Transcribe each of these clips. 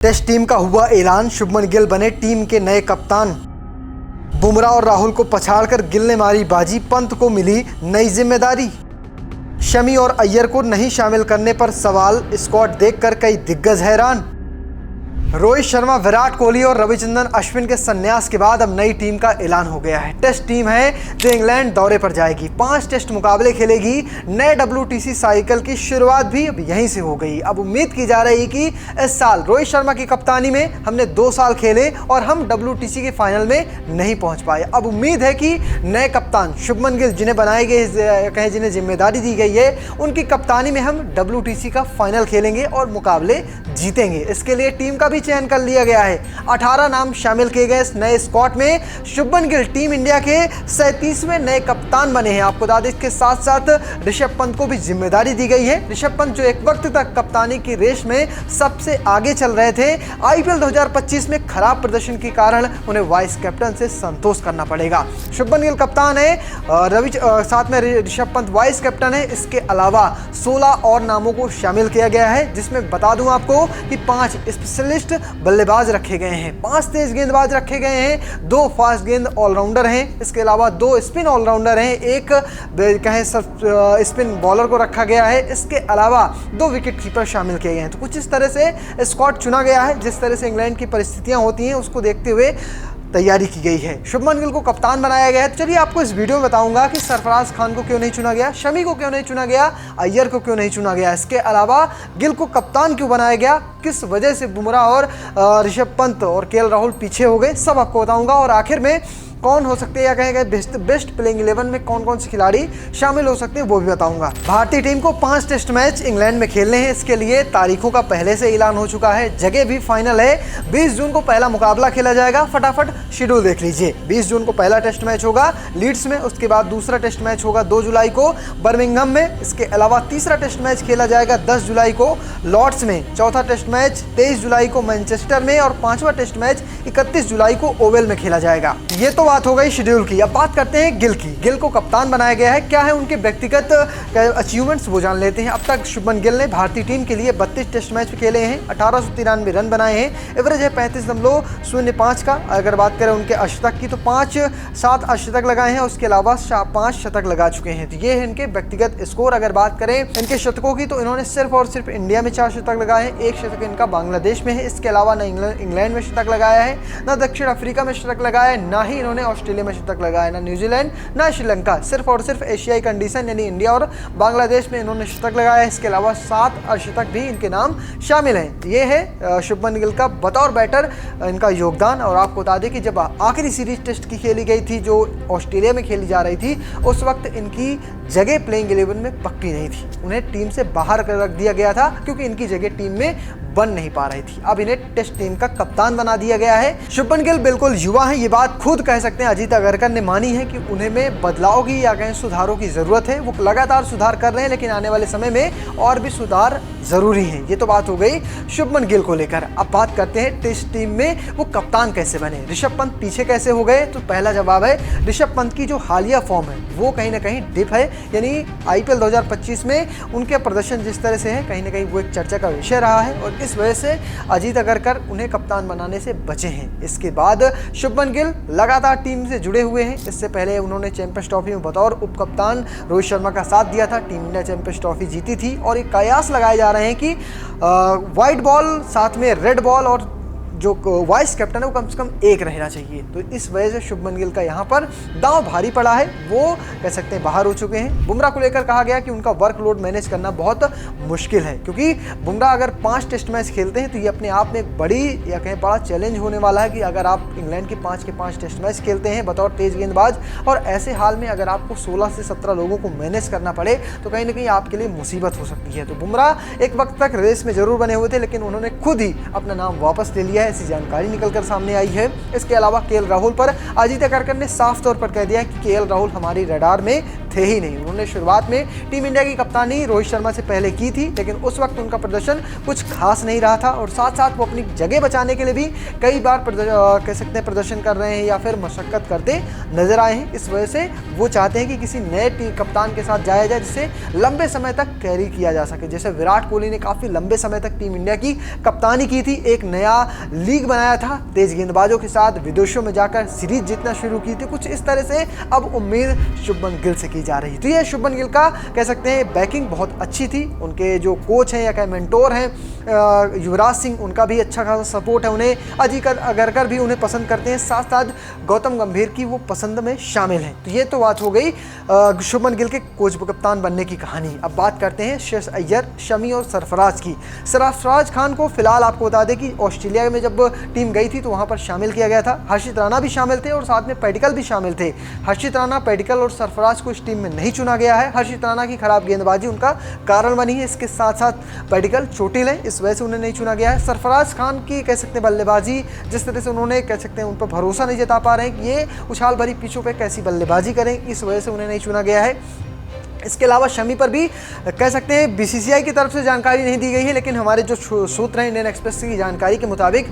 Test team का हुआ ऐलान, शुभमन गिल बने टीम के नए कप्तान। बुमराह और राहुल को पछाड़कर गिल ने मारी बाजी, पंत को मिली नई जिम्मेदारी। शमी और अय्यर को नहीं शामिल करने पर सवाल, स्क्वाड देखकर कई दिग्गज हैरान। रोहित शर्मा, विराट कोहली और रविचंद्रन अश्विन के संन्यास के बाद अब नई टीम का ऐलान हो गया है। टेस्ट टीम है जो इंग्लैंड दौरे पर जाएगी, 5 टेस्ट मुकाबले खेलेगी। नए WTC साइकिल की शुरुआत भी अब यहीं से हो गई। अब उम्मीद की जा रही कि इस साल रोहित शर्मा की कप्तानी में हमने 2 साल खेले और हम WTC के फाइनल में नहीं पहुंच पाए। अब उम्मीद है कि नए कप्तान शुभमन गिल, जिन्हें बनाए गए कहें जिन्हें जिम्मेदारी दी गई है, उनकी कप्तानी में हम WTC का फाइनल खेलेंगे और मुकाबले जीतेंगे। इसके लिए टीम का भी चयन कर लिया गया है। 18 नाम शामिल किए गए इस नए स्क्वाड में। शुभमन गिल टीम इंडिया के 37वें नए कप्तान बने हैं। आपको बता दें, इसके साथ साथ ऋषभ पंत को भी जिम्मेदारी दी गई है। ऋषभ पंत जो एक वक्त तक कप्तानी की रेस में सबसे आगे चल रहे थे, IPL 2025 में खराब प्रदर्शन के कारण उन्हें वाइस कैप्टन से संतोष करना पड़ेगा। शुभमन गिल कप्तान है, साथ में ऋषभ पंत वाइस कैप्टन है। इसके अलावा 16 और नामों को शामिल किया गया है, जिसमें बता दूं आपको कि 5 स्पेशलिस्ट बल्लेबाज रखे गए हैं, 5 तेज गेंदबाज रखे गए हैं, 2 फास्ट गेंद ऑलराउंडर हैं, इसके अलावा 2 स्पिन ऑलराउंडर हैं, एक कहें स्पिन बॉलर को रखा गया है, इसके अलावा 2 विकेट कीपर शामिल किए गए हैं। तो कुछ इस तरह से स्क्वाड चुना गया है। जिस तरह से इंग्लैंड की परिस्थितियां होती हैं उसको देखते हुए तैयारी की गई है। शुभमन गिल को कप्तान बनाया गया है। तो चलिए आपको इस वीडियो में बताऊंगा कि सरफराज खान को क्यों नहीं चुना गया, शमी को क्यों नहीं चुना गया, अय्यर को क्यों नहीं चुना गया, इसके अलावा गिल को कप्तान क्यों बनाया गया, किस वजह से बुमराह और ऋषभ पंत और KL राहुल पीछे हो गए, सब आपको बताऊंगा। और आखिर में कौन हो सकते हैं या कहेंगे बेस्ट प्लेइंग 11 में कौन कौन से खिलाड़ी शामिल हो सकते हैं वो भी बताऊंगा। भारतीय टीम को 5 टेस्ट मैच इंग्लैंड में खेलने हैं। इसके लिए तारीखों का पहले से ऐलान हो चुका है, जगह भी फाइनल है। 20 जून को पहला मुकाबला खेला जाएगा। फटाफट शेड्यूल देख लीजिए। 20 जून को पहला टेस्ट मैच होगा लीड्स में, उसके बाद दूसरा टेस्ट मैच होगा 2 जुलाई को बर्मिंघम में। इसके अलावा तीसरा टेस्ट मैच खेला जाएगा 10 जुलाई को लॉर्ड्स में। चौथा टेस्ट मैच 23 जुलाई को मैनचेस्टर में और 5वां टेस्ट मैच 31 जुलाई को ओवल में खेला जाएगा। ये तो बात हो गई शेड्यूल की। अब बात करते हैं गिल की। गिल को कप्तान बनाया गया है। क्या है उनके व्यक्तिगत अचीवमेंट्स वो जान लेते हैं। अब तक शुभमन गिल ने भारतीय टीम के लिए 32 टेस्ट मैच खेले हैं, 1893 रन बनाए हैं, एवरेज है 35.05 का। अगर बात करें उनके अशतक की तो 5-7 अशतक लगाए हैं, उसके अलावा 5 शतक लगा चुके हैं। तो ये है इनके व्यक्तिगत स्कोर। अगर बात करें इनके शतकों की तो इन्होंने सिर्फ और सिर्फ इंडिया में 4 शतक लगाए हैं, 1 शतक इनका बांग्लादेश में है। इसके अलावा न इंग्लैंड में शतक लगाया है, न दक्षिण अफ्रीका में शतक लगाया है, ना ही इन्होंने ऑस्ट्रेलिया में शतक लगाया, ना न्यूजीलैंड ना श्रीलंका। सिर्फ और सिर्फ एशियाई कंडीशन यानी इंडिया और बांग्लादेश में इन्होंने शतक लगाया है। इसके अलावा 7 अर्धशतक भी इनके नाम शामिल हैं। ये है शुभमन गिल का बतौर बैटर इनका योगदान। और आपको बता दें कि जब आखिरी सीरीज टेस्ट की खेली गई थी जो ऑस्ट्रेलिया में खेली जा रही थी, उस वक्त इनकी जगह प्लेइंग 11 में पक्की नहीं थी, उन्हें टीम से बाहर रख दिया गया था क्योंकि इनकी जगह टीम में बन नहीं पा रही थी। अब इन्हें टेस्ट टीम का कप्तान बना दिया गया है। शुभमन गिल बिल्कुल युवा है, ये बात खुद कह सकते हैं अजीत अगरकर ने मानी है कि उन्हें में बदलाव की या कहें सुधारों की जरूरत है। वो लगातार सुधार कर रहे हैं, लेकिन आने वाले समय में और भी सुधार जरूरी है। ये तो बात हो गई शुभमन गिल को लेकर। अब बात करते हैं टेस्ट टीम में वो कप्तान कैसे बने, ऋषभ पंत पीछे कैसे हो गए। तो पहला जवाब है ऋषभ पंत की जो हालिया फॉर्म है वो कहीं ना कहीं डिप है, यानी IPL 2025 में उनके प्रदर्शन जिस तरह से है कहीं ना कहीं वो एक चर्चा का विषय रहा है और इस वजह से अजीत अगरकर उन्हें कप्तान बनाने से बचे हैं। इसके बाद शुभमन गिल लगातार टीम से जुड़े हुए हैं। इससे पहले उन्होंने चैंपियंस ट्रॉफी में बतौर उप कप्तान रोहित शर्मा का साथ दिया था, टीम इंडिया चैंपियंस ट्रॉफी जीती थी। और एक कयास लगाए जा रहे हैं कि व्हाइट बॉल साथ में रेड बॉल और जो वाइस कैप्टन है वो कम से कम 1 रहना चाहिए। तो इस वजह से शुभमन गिल का यहाँ पर दांव भारी पड़ा है, वो कह सकते हैं बाहर हो चुके हैं। बुमराह को लेकर कहा गया कि उनका वर्कलोड मैनेज करना बहुत मुश्किल है, क्योंकि बुमराह अगर 5 टेस्ट मैच खेलते हैं तो ये अपने आप में एक बड़ी या कहें बड़ा चैलेंज होने वाला है कि अगर आप इंग्लैंड के 5 टेस्ट मैच खेलते हैं बतौर तेज गेंदबाज और ऐसे हाल में अगर आपको 16 से 17 लोगों को मैनेज करना पड़े तो कहीं ना कहीं आपके लिए मुसीबत हो सकती है। तो बुमराह एक वक्त तक रेस में जरूर बने हुए थे, लेकिन उन्होंने खुद ही अपना नाम वापस ले लिया है, ऐसी जानकारी निकलकर सामने आई है। इसके अलावा KL राहुल पर अजीत अगरकर ने साफ तौर पर कह दिया कि KL राहुल हमारी रडार में थे ही नहीं। उन्होंने शुरुआत में टीम इंडिया की कप्तानी रोहित शर्मा से पहले की थी, लेकिन उस वक्त उनका प्रदर्शन कुछ खास नहीं रहा था और साथ साथ वो अपनी जगह बचाने के लिए भी कई बार कह सकते हैं प्रदर्शन कर रहे हैं या फिर मशक्कत करते नजर आए हैं। इस वजह से वो चाहते हैं कि किसी नए कप्तान के साथ जाया जाए जिसे लंबे समय तक कैरी किया जा सके। जैसे विराट कोहली ने काफ़ी लंबे समय तक टीम इंडिया की कप्तानी की थी, एक नया लीग बनाया था, तेज गेंदबाजों के साथ विदेशों में जाकर सीरीज जीतना शुरू की थी। कुछ इस तरह से अब उम्मीद शुभमन गिल से की जा रही थी। ये शुभमन गिल का कह सकते हैं बैकिंग बहुत अच्छी थी। उनके जो कोच हैं या कह मेंटोर हैं युवराज सिंह, उनका भी अच्छा खासा सपोर्ट है। उन्हें अजीत अगरकर भी उन्हें पसंद करते हैं, साथ साथ गौतम गंभीर की वो पसंद में शामिल हैं। तो ये तो बात हो गई शुभमन गिल के कोच कप्तान बनने की कहानी। अब बात करते हैं श्रेयस अय्यर, शमी और सरफराज की। सरफराज खान को फिलहाल आपको बता दें कि ऑस्ट्रेलिया में जब टीम गई थी तो वहाँ पर शामिल किया गया था। हर्षित राणा भी शामिल थे और साथ में पेडिकल भी शामिल थे। हर्षित राणा, पेडिकल और सरफराज को इस टीम में नहीं चुना गया है। हर्षित राणा की खराब गेंदबाजी उनका कारण बनी है, इसके साथ साथ पेडिकल चोटिल है, इस वजह से उन्हें नहीं चुना गया है। सरफराज खान की कह सकते हैं बल्लेबाजी, जिस तरह से उन्होंने कह सकते हैं उन पर भरोसा नहीं जता पा रहे हैं कि ये उछाल भरी पिचों पे कैसी बल्लेबाजी करें, इस वजह से उन्हें नहीं चुना गया है। इसके अलावा शमी पर भी कह सकते हैं बीसीसीआई की तरफ से जानकारी नहीं दी गई है, लेकिन हमारे जो सूत्र हैं इंडियन एक्सप्रेस की जानकारी के मुताबिक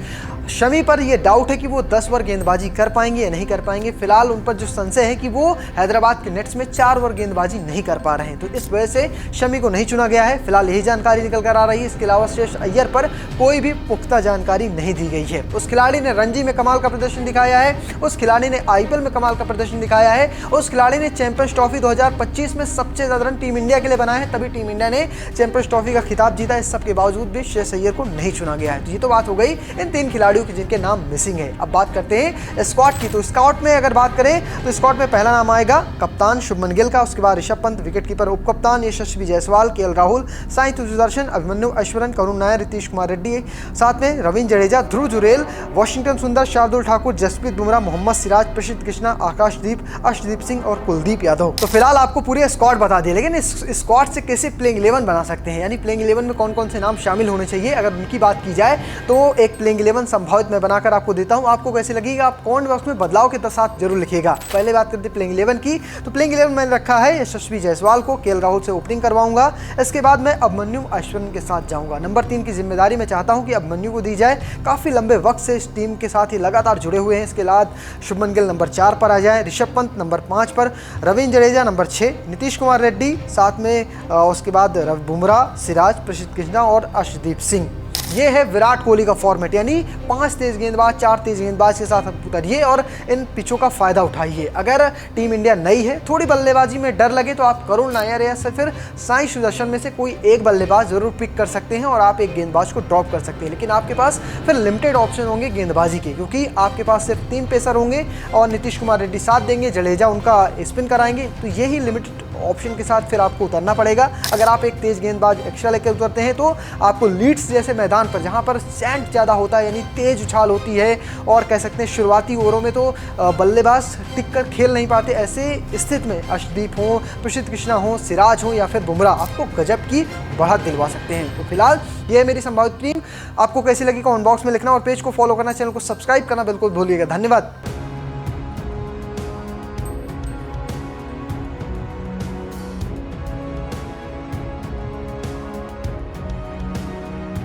शमी पर यह डाउट है कि वो 10 ओवर गेंदबाजी कर पाएंगे या नहीं कर पाएंगे। फिलहाल उन पर जो संशय है कि वो हैदराबाद के नेट्स में 4 ओवर गेंदबाजी नहीं कर पा रहे हैं, तो इस वजह से शमी को नहीं चुना गया है। फिलहाल यही जानकारी निकल कर आ रही है। इसके अलावा श्रेयस अय्यर पर कोई भी पुख्ता जानकारी नहीं दी गई है। उस खिलाड़ी ने रणजी में कमाल का प्रदर्शन दिखाया है, उस खिलाड़ी ने IPL में कमाल का प्रदर्शन दिखाया है, उस खिलाड़ी ने चैंपियंस ट्रॉफी 2025 में सबसे ज्यादा रन टीम इंडिया के लिए बनाए हैं, तभी टीम इंडिया ने चैंपियंस ट्रॉफी का खिताब जीता। इस सब के बावजूद भी श्रेयस अय्यर को नहीं चुना गया है। तो ये तो बात हो गई इन 3 खिलाड़ियों की जिनके नाम मिसिंग है। अब बात करते हैं स्क्वाड की। तो स्क्वाड में अगर बात करें तो स्क्वाड में पहला नाम आएगा कप्तान शुभमन गिल का, उसके बाद ऋषभ पंत, विकेटकीपर उप कप्तान यशस्वी जायसवाल, KL राहुल, साई सुदर्शन, अभिमन्यु अश्विन, करुण नायर, नीतीश कुमार रेड्डी, साथ में रविंद्र जडेजा, ध्रुव जुरेल, वॉशिंगटन सुंदर, शार्दुल ठाकुर, जसप्रीत बुमराह, मोहम्मद सिराज, प्रसिद्ध कृष्णा, आकाशदीप, अर्शदीप सिंह और कुलदीप यादव। तो फिलहाल आपको पूरे स्क्वाड बता दिए, लेकिन इस स्क्वाड से कैसे प्लेइंग 11 बना सकते हैं, यानी प्लेइंग 11 में कौन कौन से नाम शामिल होने चाहिए, अगर उनकी बात की जाए तो एक प्लेइंग 11 संभावित मैं बनाकर आपको देता हूं। आपको कैसे लगेगा आप कमेंट बॉक्स में बदलाव के साथ जरूर लिखिएगा। पहले बात करते हैं प्लेइंग 11 की। तो प्लेइंग 11 मैंने रखा है यशस्वी जायसवाल को, KL राहुल से ओपनिंग करवाऊंगा। इसके बाद मैं अभिमन्यु अश्विन के साथ जाऊंगा। नंबर 3 की जिम्मेदारी मैं चाहता हूं कि अभिमन्यु को दी जाए, काफी लंबे वक्त से इस टीम के साथ ही लगातार जुड़े हुए हैं। इसके बाद शुभमन गिल नंबर 4 पर आ जाए, ऋषभ पंत नंबर 5 पर, रविंद्र जडेजा नंबर 6, नीतीश कुमार रेड्डी, साथ में उसके बाद बुमराह, सिराज, प्रसिद्ध कृष्णा और अर्शदीप सिंह। ये है विराट कोहली का फॉर्मेट, यानी 5 तेज गेंदबाज, 4 तेज गेंदबाज के साथ आप उतरिए और इन पिचों का फायदा उठाइए। अगर टीम इंडिया नई है, थोड़ी बल्लेबाजी में डर लगे तो आप करुण नायर या फिर साई सुदर्शन में से कोई एक बल्लेबाज जरूर पिक कर सकते हैं और आप एक गेंदबाज को ड्रॉप कर सकते हैं। लेकिन आपके पास फिर लिमिटेड ऑप्शन होंगे गेंदबाजी के, क्योंकि आपके पास सिर्फ 3 पेसर होंगे और नीतीश कुमार रेड्डी साथ देंगे, जडेजा उनका स्पिन कराएंगे, तो यही लिमिटेड ऑप्शन के साथ फिर आपको उतरना पड़ेगा। अगर आप एक तेज गेंदबाज एक्स्ट्रा लेकर उतरते हैं तो आपको लीड्स जैसे मैदान पर, जहां पर सैंड ज़्यादा होता है, यानी तेज उछाल होती है और कह सकते हैं शुरुआती ओवरों में तो बल्लेबाज टिक कर खेल नहीं पाते, ऐसे स्थिति में अर्शदीप हो, प्रसिद्ध कृष्णा हो, सिराज हो या फिर बुमराह आपको गजब की बढ़त दिलवा सकते हैं। तो फिलहाल ये है मेरी संभावित टीम। आपको कैसी लगी कमेंट बॉक्स में लिखना और पेज को फॉलो करना, चैनल को सब्सक्राइब करना बिल्कुल भूलिएगा। धन्यवाद।